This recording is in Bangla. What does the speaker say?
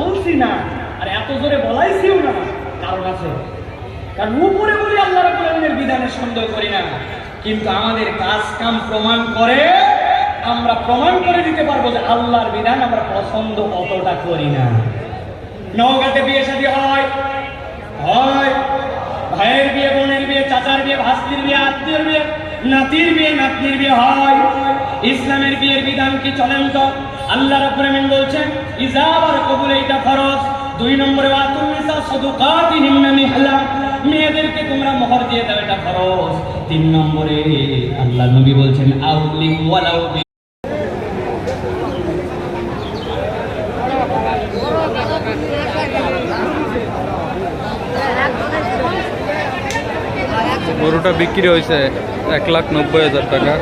বলছি না, আর এত জোরে বলাইছিও না, কারণ আছে। কারণ উপরে বলি আল্লাহ রাব্বুল আলামিনের বিধানে সন্দেহ করি না, কিন্তু আমাদের কাজ কাম প্রমাণ করে, আমরা প্রমাণ করে দিতে পারবো যে আল্লাহর বিধান আমরা পছন্দ অতটা করি না। নওগাঁতে বিয়ে শাদী হয়, ভাইয়ের বিয়ে, বোনের বিয়ে, চাচার বিয়ে, ভাস্তির বিয়ে, আত্মীয়ের বিয়ে, নাতির বিয়ে, নাতনির বিয়ে হয়। ইসলামের বিয়ের বিধান কি চলেন তো? আল্লাহ রাব্বুল আলামিন বলছেন ইজাবার কবুল, এটা ফরজ। 2 নম্বরে ওয়াতুন নিসা সাদুকাতিহিন্না নিহলা, মেয়েদেরকে তোমরা মোহর দিয়ে দাও, এটা ফরজ। 3 নম্বরে আল্লাহ নবী বলছেন আউলি ওয়ালাউ। গরুটা বিক্রি হয়েছে 1,90,000 টাকা।